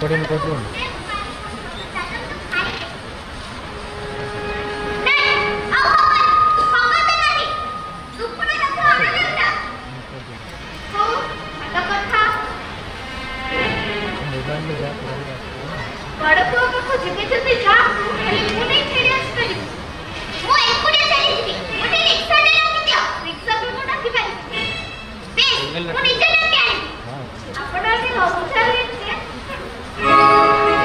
recording ko dun. ଆପଣ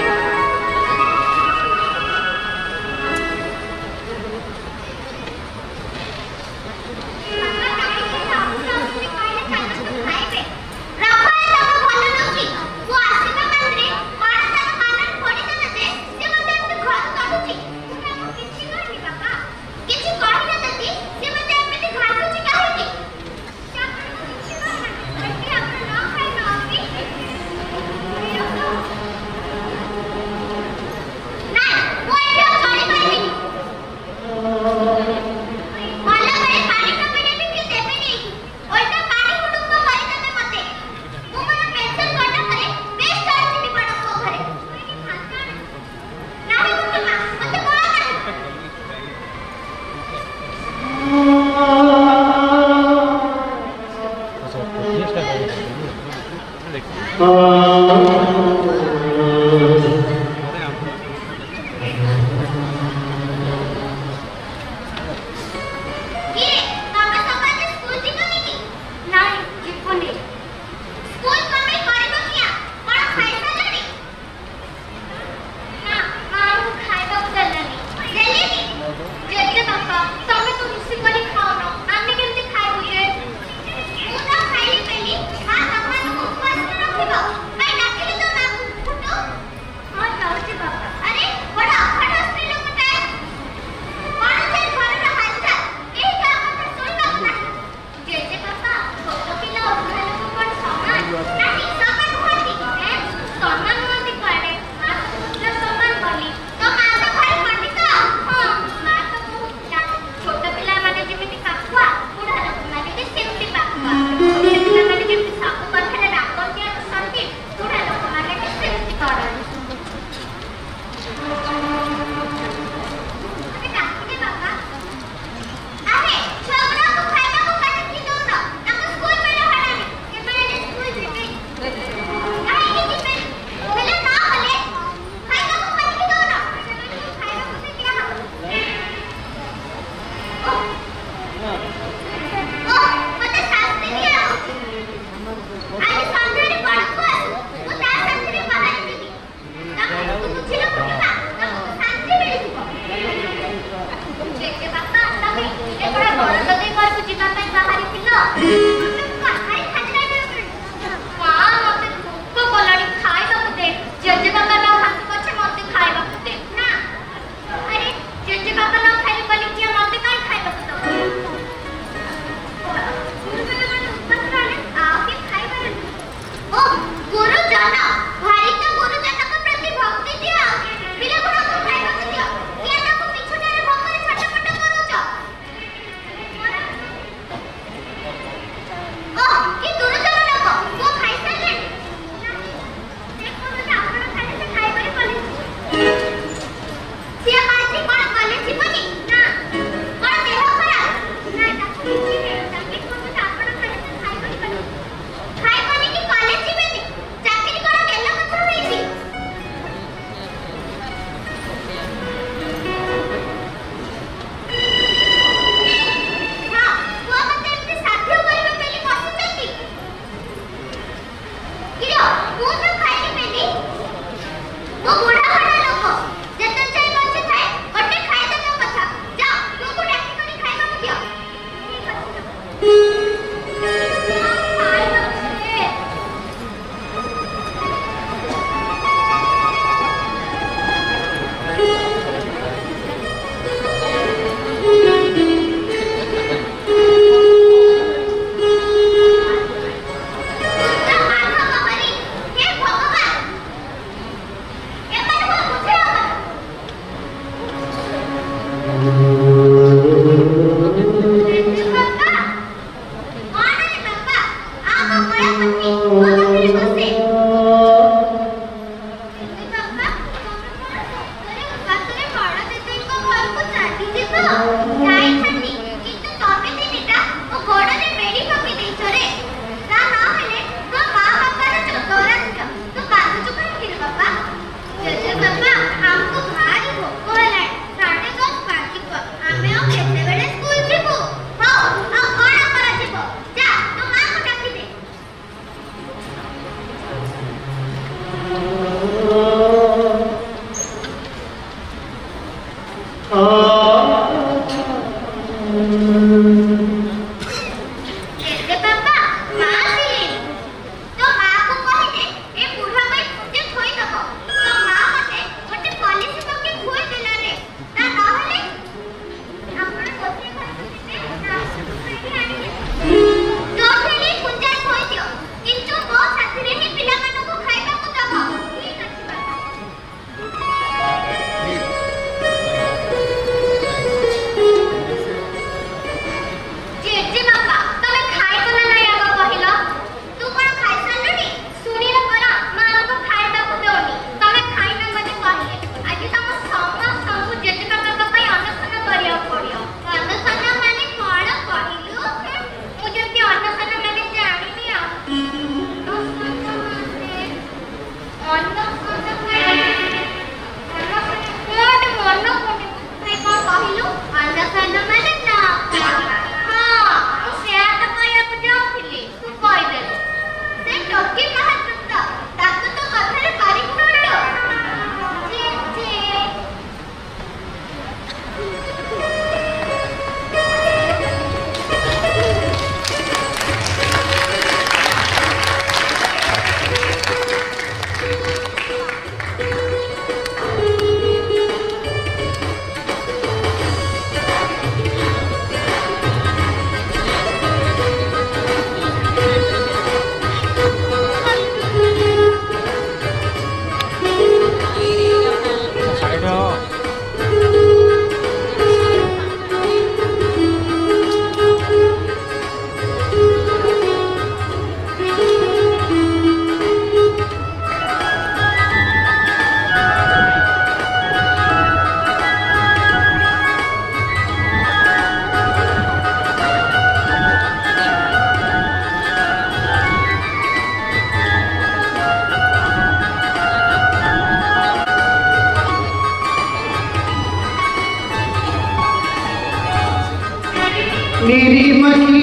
निर्मली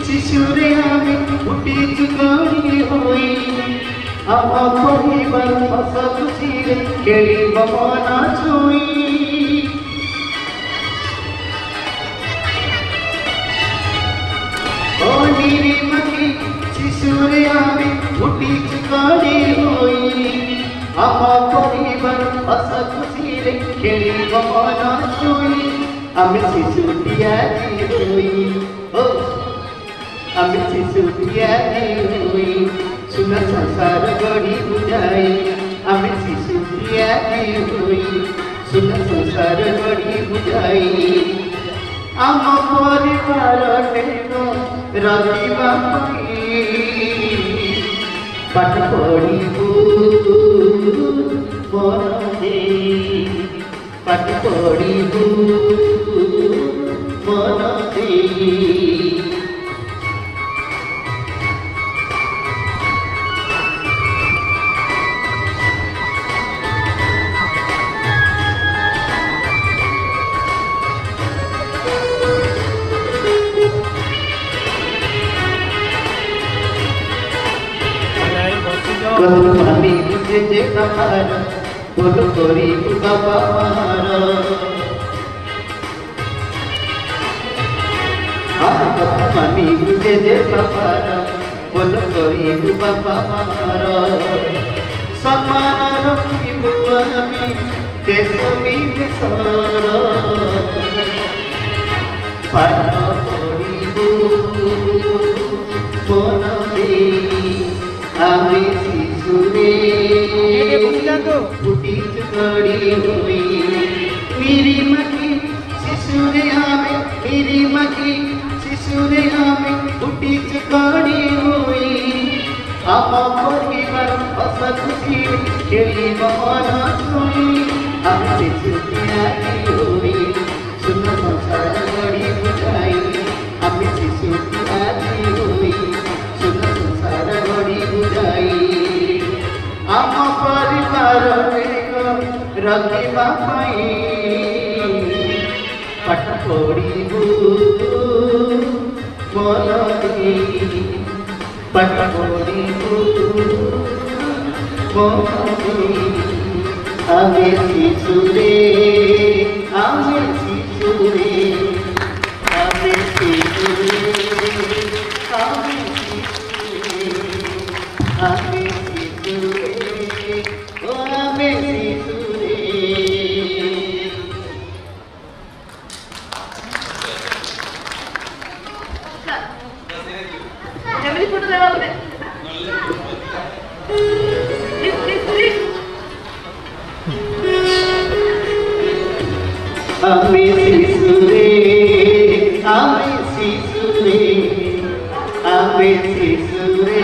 शिशुरे आमे उठी चुकानी होई आमा परिवार हस खुशी खेली बमना छुई ओ निर्मली शिशुरे आमे उठी चुकानी होई आमा परिवार हस खुशी खेली बमना छुई আমি শিশুটিয়া হই ও আমি শিশুটিয়া হই সুনা সংসার গড়ি বুঝাই আমি শিশুটিয়া হই সুনা সংসার গড়ি বুঝাই আম পরিবার রহিবা পাঠ পড়িবু মনে পাঠ পড়িবু মনতে আমি বুঝে যে আমার ভুল করি বাবা মারা আমি বুঝে যে বাবার ভুল করি বাবা মারা সমান রখিব আমি দেশ বিদেশর পাঠ করিব মনতে আমি শিশুরে ফুটি চুকড়ি হই নিরিমকি শিশুরে আমি নিরিমকি শিশুরে আমি ফুটি চুকড়ি হই আমা পরিবার হস খুশি খেলি মনা ছুই আমি শিশুটিয়া হই শূন্য সংসার গড়ি বুঝাই আমি শিশুটিয়া হই শূন্য সংসার গড়ি বুঝাই আম পরিবার রহিবা পাই পাঠ পড়িবু মনতে পাঠ পড়িবু মনতে আমি শিশুরে আমি শিশুরে আমি শিশুরে আমি শিশুরে আমি শিশুরে ও আমি শিশুরে Family photo দেওয়া হবে আমি শিশুরে আমি শিশুরে আমি শিশুরে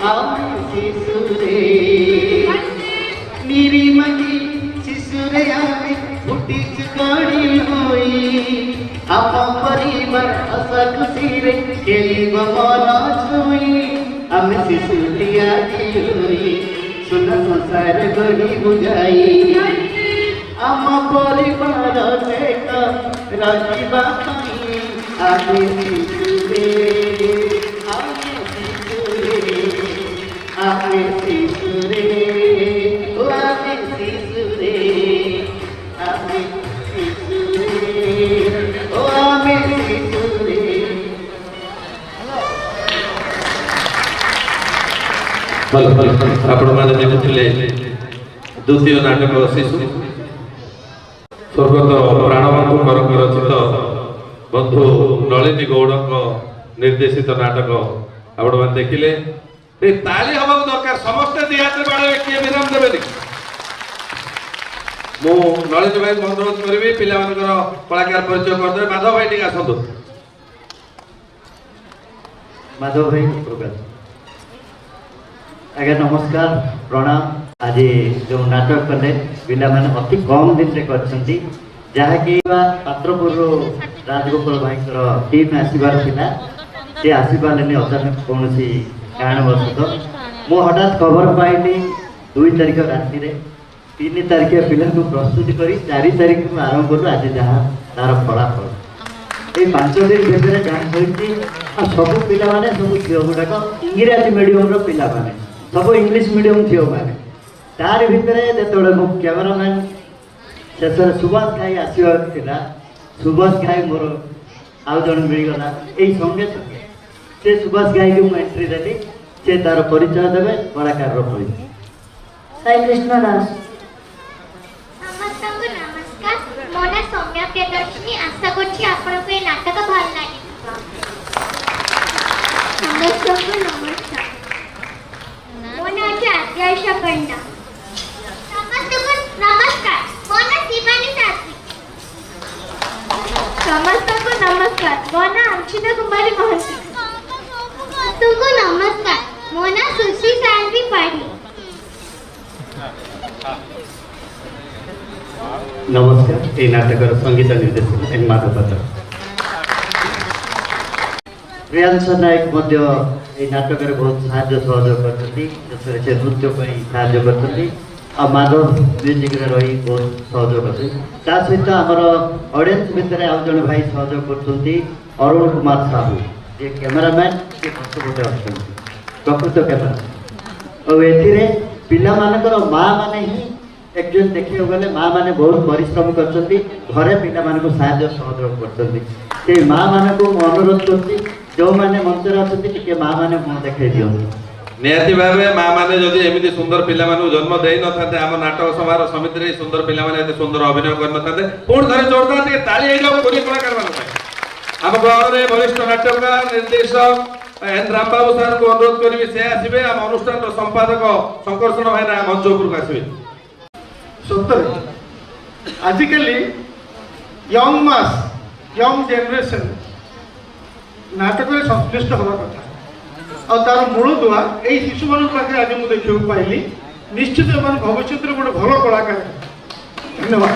আমি শিশুরে নিরিমলি শিশুরে আমি ফুটি চুকড়ি হই আপা পরিবার হস খুশিরে খেলিব মনা ছুই আমি শিশুটিয়া হই সুনা সংসার গড়ি বুঝাই আম পরিবার রহিবা পাই আমি শিশুরে আমি শিশুরে আমি শিশুরে ও আমি শিশুরে আমি শিশুরে ও আমি শিশুরে ଭଲ ଆପଣମାନେ ଦେଖୁଥିଲେ ଦ୍ୱିତୀୟ ନାଟକ ଶିଶୁ ସ୍ୱର୍ଗତ ପ୍ରାଣବନ୍ଧୁଙ୍କର ରଚିତ ବନ୍ଧୁ ନଳିନୀ ଗୌଡ଼ଙ୍କ ନିର୍ଦ୍ଦେଶିତ ନାଟକ ଆପଣମାନେ ଦେଖିଲେ ତାଳି ହେବାକୁ ଦରକାର ସମସ୍ତେ ଦି ହାତରେ ବାଡ଼େଇବେ କିଏ ବିରାମ ଦେବେନି ମୁଁ ନଳିନୀ ଭାଇଙ୍କୁ ଅନୁରୋଧ କରିବି ପିଲାମାନଙ୍କର କଳାକାର ପରିଚୟ କରିଦେବେ ମାଧବ ଭାଇ ଟିକେ ଆସନ୍ତୁ माधव भाई प्रकाश आज्ञा नमस्कार प्रणाम आज जो नाटक कले पिला मैंने अति कम दिन से करछंती जहाँकि पात्रपुर राजगोपाल भाई टीम आसबार थिला से आसपारे अचानक कौन कारणवश मु हठात खबर पाइली 2 तारिख राति 3 तारिख पिला को प्रस्तुति करी 4 तारिख आरंभ करूँ आज जहाँ तार फलाफल এই 5 ଦିନ ଭିତରେ ଯାହା ହୋଇଛି ସବୁ ପିଲାମାନେ ସବୁ ଝିଅ ଗୁଡ଼ାକ ଇଂରାଜୀ ମିଡ଼ିୟମର ପିଲାମାନେ ସବୁ ଇଂଲିଶ ମିଡ଼ିୟମ ଝିଅମାନେ ତାରି ଭିତରେ ଯେତେବେଳେ ମୁଁ କ୍ୟାମେରାମ୍ୟାନ୍ ଶେଷରେ ସୁବାସ ଘାଇ ଆସିବାର ଥିଲା ସୁବାସ ଘାଇ ମୋର ଆଉ ଜଣେ ମିଳିଗଲା ଏଇ ସଙ୍ଗେ ସଙ୍ଗେ ସେ ସୁବାସ ଘାଇକି ମୁଁ ଏଣ୍ଟ୍ରି ଦେଲି ସେ ତାର ପରିଚୟ ଦେବେ କଳାକାରର ପରିଚୟ। ସାଇ କୃଷ୍ଣ ଦାସ। ସମସ୍ତଙ୍କୁ ନମସ୍କାର। ମୋ ନାଁ ସୌମ୍ୟା ପ୍ରିୟଦର୍ଶିନୀ। ଆଶା କରୁଛି ଆପଣଙ୍କୁ ଏ ନାଟକ ଭଲ ଲାଗିଥିବ। ସମସ୍ତଙ୍କୁ ନମସ୍କାର। ମୋ ନାଁ ହେଉଛି ଆଦ୍ୟାଇଶା ପଣ୍ଡା। ସମସ୍ତଙ୍କୁ ନମସ୍କାର। ମୋ ନାଁ ଶିବାନୀ ଶାସ୍ତ୍ରୀ। ସମସ୍ତଙ୍କୁ ନମସ୍କାର। ମୋ ନାଁ ଅଙ୍କିତା କୁମାରୀ ମହାନ୍ତି। ସମସ୍ତଙ୍କୁ ନମସ୍କାର। ମୋ ନାଁ ସୁଶ୍ରୀ ସାୟନ୍ତୀ ପାଢ଼ୀ। ନମସ୍କାର। এই ନାଟକର ସଙ୍ଗୀତ ନିର୍ଦ୍ଦେଶକ ଏନ୍ ମାଧବପାତ୍ର। ପ୍ରିୟାଂଶ ନାୟକ ମଧ୍ୟ এই ନାଟକରେ ବହୁତ ସାହାଯ୍ୟ ସହଯୋଗ କରିଛନ୍ତି ଶେଷରେ ସେ ନୃତ୍ୟ ପାଇଁ ସାହାଯ୍ୟ କରିଛନ୍ତି ଆଉ ମାଧବ ମ୍ୟୁଜିକ୍ରେ ରହି ବହୁତ ସହଯୋଗ କରିଛନ୍ତି ତା ସହିତ ଆମର ଅଡ଼ିଏନ୍ସ ଭିତରେ ଆଉ ଜଣେ ଭାଇ ସହଯୋଗ କରୁଛନ୍ତି ଅରୁଣ କୁମାର ସାହୁ ଯିଏ କ୍ୟାମେରାମ୍ୟାନ୍ ସିଏ ପଛପଟେ ଅଛନ୍ତି ପ୍ରକୃତ କ୍ୟାମେରା ଆଉ ଏଥିରେ ପିଲାମାନଙ୍କର ମାଆ ମାନେ ହିଁ একজন ଦେଖିବାକୁ ଗଲେ ମା ମାନେ ବହୁତ ପରିଶ୍ରମ କରିଛନ୍ତି ଘରେ ପିଲାମାନଙ୍କୁ ସାହାଯ୍ୟ ସହଯୋଗ କରୁଛନ୍ତି ସେଇ ମା ମାନଙ୍କୁ ମୁଁ ଅନୁରୋଧ କରୁଛି ଯେଉଁମାନେ ମଞ୍ଚରେ ଅଛନ୍ତି ଟିକେ ମା ମାନେ ମୁହଁ ଦେଖାଇ ଦିଅନ୍ତୁ। ନିହାତି ଭାବେ ମା ମାନେ ଯଦି ଏମିତି ସୁନ୍ଦର ପିଲାମାନଙ୍କୁ ଜନ୍ମ ଦେଇନଥାନ୍ତେ ଆମ ନାଟକ ସମାରୋହ ସମିତିରେ ଏଇ ସୁନ୍ଦର ପିଲାମାନେ ଏତେ ସୁନ୍ଦର ଅଭିନୟ କରିନଥାନ୍ତେ। ପୁଣି ଥରେ ଜୋରଦାର ଟିକେ ତାଳି ହେଇଯାଉ ବୋଲି କଳାକାରମାନଙ୍କ ପାଇଁ। ଆମ ଗହଣରେ ବରିଷ୍ଠ ନାଟକକାର ନିର୍ଦ୍ଦେଶକ ଏନ୍ ରାମବାବୁ ସାର୍ଙ୍କୁ ଅନୁରୋଧ କରିବି ସେ ଆସିବେ ଆମ ଅନୁଷ୍ଠାନର ସମ୍ପାଦକ ଶଙ୍କର୍ଷଣ ଭାଇନା ମଞ୍ଚ ଉପରକୁ ଆସିବେ। ସତରେ ଆଜିକାଲି ୟଙ୍ଗ ମାସ୍ ୟଙ୍ଗ ଜେନେରେସନ୍ ନାଟକରେ ସଂଶ୍ଳିଷ୍ଟ ହେବା କଥା ଆଉ ତାର ମୂଳଦୁଆ ଏଇ ଶିଶୁମାନଙ୍କ ପାଖରେ ଆଜି ମୁଁ ଦେଖିବାକୁ ପାଇଲି ନିଶ୍ଚିତ ଏମାନେ ଭବିଷ୍ୟତରେ ଗୋଟେ ଭଲ କଳାକାର। ଧନ୍ୟବାଦ।